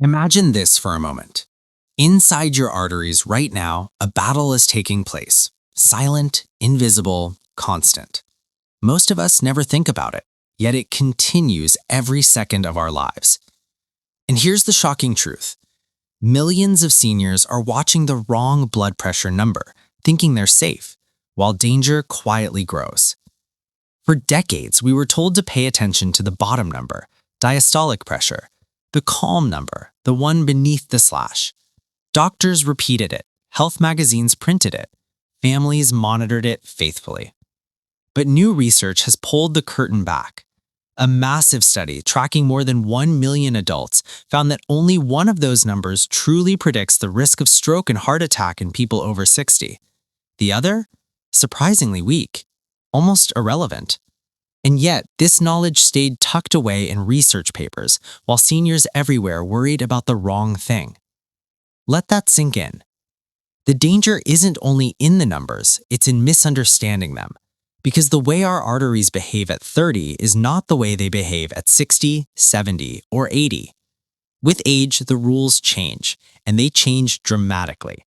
Imagine this for a moment. Inside your arteries right now, a battle is taking place. Silent, invisible, constant. Most of us never think about it, yet it continues every second of our lives. And here's the shocking truth. Millions of seniors are watching the wrong blood pressure number, thinking they're safe, while danger quietly grows. For decades, we were told to pay attention to the bottom number, diastolic pressure, the calm number, the one beneath the slash. Doctors repeated it, health magazines printed it, families monitored it faithfully. But new research has pulled the curtain back. A massive study tracking more than 1 million adults found that only one of those numbers truly predicts the risk of stroke and heart attack in people over 60. The other? Surprisingly weak, almost irrelevant. And yet, this knowledge stayed tucked away in research papers while seniors everywhere worried about the wrong thing. Let that sink in. The danger isn't only in the numbers, it's in misunderstanding them. Because the way our arteries behave at 30 is not the way they behave at 60, 70, or 80. With age, the rules change, and they change dramatically.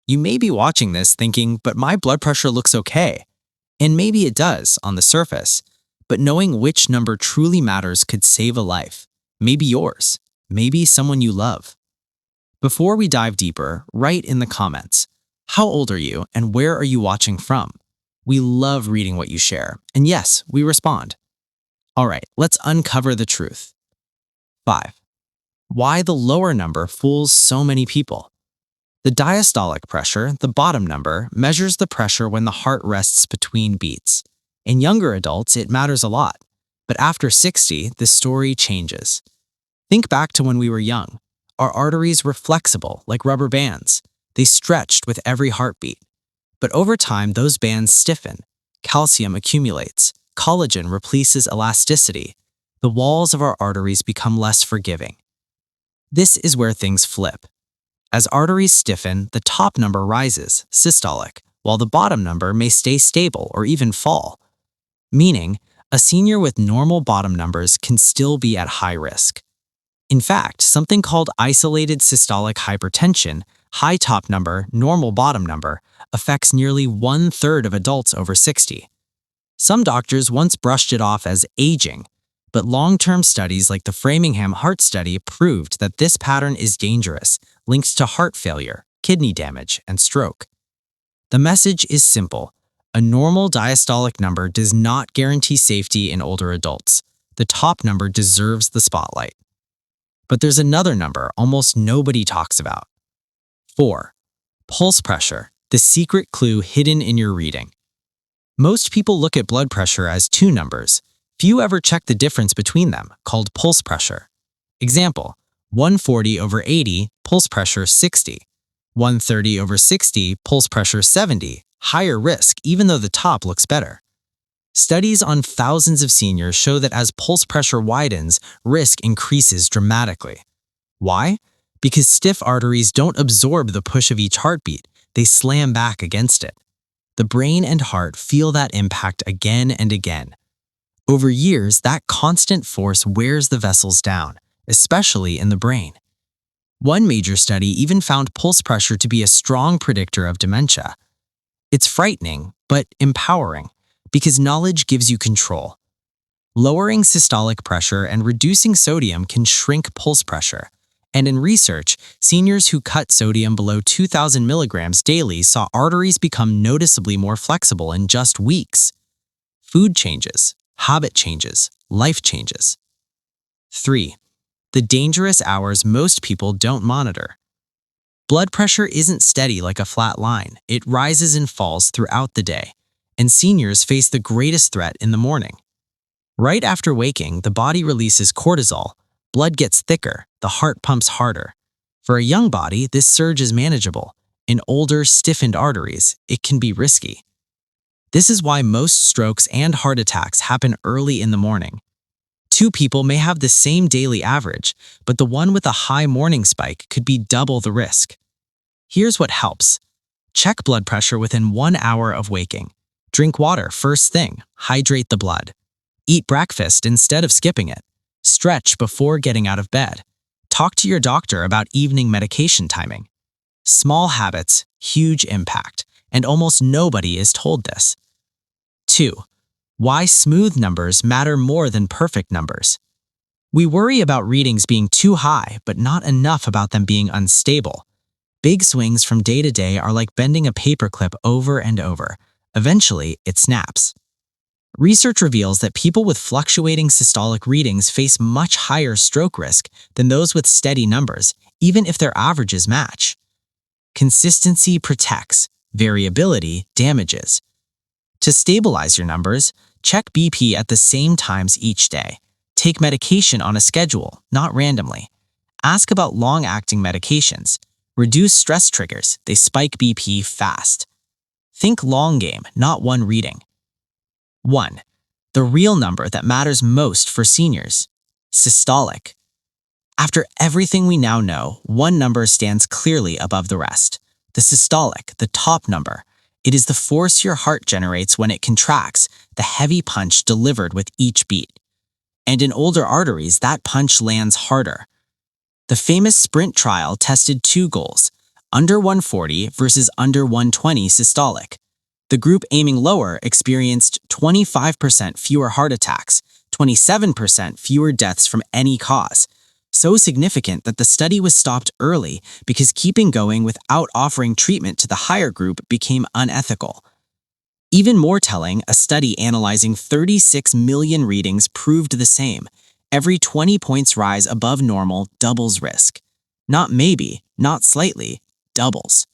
You may be watching this thinking, but my blood pressure looks okay. And maybe it does on the surface, but knowing which number truly matters could save a life. Maybe yours, maybe someone you love. Before we dive deeper, write in the comments, how old are you and where are you watching from? We love reading what you share, and yes, we respond. All right, let's uncover the truth. 5. Why the lower number fools so many people. The diastolic pressure, the bottom number, measures the pressure when the heart rests between beats. In younger adults, it matters a lot, but after 60, the story changes. Think back to when we were young. Our arteries were flexible, like rubber bands. They stretched with every heartbeat. But over time, those bands stiffen. Calcium accumulates. Collagen replaces elasticity. The walls of our arteries become less forgiving. This is where things flip. As arteries stiffen, the top number rises, systolic, while the bottom number may stay stable or even fall. Meaning, a senior with normal bottom numbers can still be at high risk. In fact, something called isolated systolic hypertension, high top number, normal bottom number, affects nearly 1/3 of adults over 60. Some doctors once brushed it off as aging, but long-term studies like the Framingham Heart Study proved that this pattern is dangerous, linked to heart failure, kidney damage, and stroke. The message is simple. A normal diastolic number does not guarantee safety in older adults. The top number deserves the spotlight. But there's another number almost nobody talks about. 4. Pulse pressure, the secret clue hidden in your reading. Most people look at blood pressure as two numbers. Few ever check the difference between them, called pulse pressure. Example, 140/80, pulse pressure 60. 130/60, pulse pressure 70, higher risk even though the top looks better. Studies on thousands of seniors show that as pulse pressure widens, risk increases dramatically. Why? Because stiff arteries don't absorb the push of each heartbeat, they slam back against it. The brain and heart feel that impact again and again. Over years, that constant force wears the vessels down, especially in the brain. One major study even found pulse pressure to be a strong predictor of dementia. It's frightening, but empowering, because knowledge gives you control. Lowering systolic pressure and reducing sodium can shrink pulse pressure. And in research, seniors who cut sodium below 2,000 milligrams daily saw arteries become noticeably more flexible in just weeks. Food changes, habit changes, life changes. 3. The dangerous hours most people don't monitor. Blood pressure isn't steady like a flat line. It rises and falls throughout the day, and seniors face the greatest threat in the morning. Right after waking, the body releases cortisol, blood gets thicker, the heart pumps harder. For a young body, this surge is manageable. In older, stiffened arteries, it can be risky. This is why most strokes and heart attacks happen early in the morning. Two people may have the same daily average, but the one with a high morning spike could be double the risk. Here's what helps. Check blood pressure within 1 hour of waking. Drink water first thing, hydrate the blood. Eat breakfast instead of skipping it. Stretch before getting out of bed. Talk to your doctor about evening medication timing. Small habits, huge impact, and almost nobody is told this. 2. Why smooth numbers matter more than perfect numbers. We worry about readings being too high, but not enough about them being unstable. Big swings from day to day are like bending a paperclip over and over. Eventually, it snaps. Research reveals that people with fluctuating systolic readings face much higher stroke risk than those with steady numbers, even if their averages match. Consistency protects, variability damages. To stabilize your numbers, check BP at the same times each day. Take medication on a schedule, not randomly. Ask about long-acting medications. Reduce stress triggers, they spike BP fast. Think long game, not one reading. 1. The real number that matters most for seniors. Systolic. After everything we now know, one number stands clearly above the rest. The systolic, the top number. It is the force your heart generates when it contracts, the heavy punch delivered with each beat. And in older arteries, that punch lands harder. The famous sprint trial tested two goals, under 140 versus under 120 systolic. The group aiming lower experienced 25% fewer heart attacks, 27% fewer deaths from any cause. So significant that the study was stopped early because keeping going without offering treatment to the higher group became unethical. Even more telling, a study analyzing 36 million readings proved the same. Every 20 points rise above normal doubles risk. Not maybe, not slightly, doubles.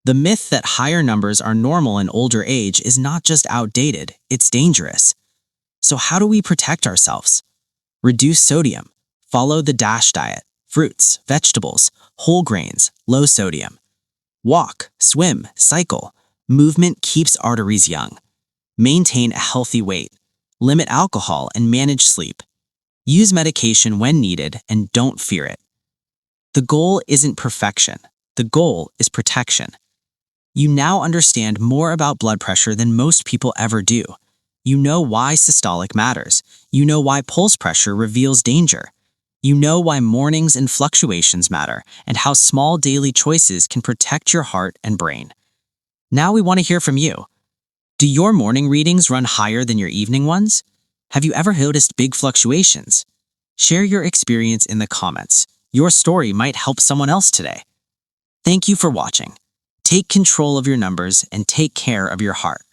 The myth that higher numbers are normal in older age is not just outdated, it's dangerous. So how do we protect ourselves? Reduce sodium. Follow the DASH diet. Fruits, vegetables, whole grains, low sodium. Walk, swim, cycle. Movement keeps arteries young. Maintain a healthy weight. Limit alcohol and manage sleep. Use medication when needed and don't fear it. The goal isn't perfection. The goal is protection. You now understand more about blood pressure than most people ever do. You know why systolic matters. You know why pulse pressure reveals danger. You know why mornings and fluctuations matter and how small daily choices can protect your heart and brain. Now we want to hear from you. Do your morning readings run higher than your evening ones? Have you ever noticed big fluctuations? Share your experience in the comments. Your story might help someone else today. Thank you for watching. Take control of your numbers and take care of your heart.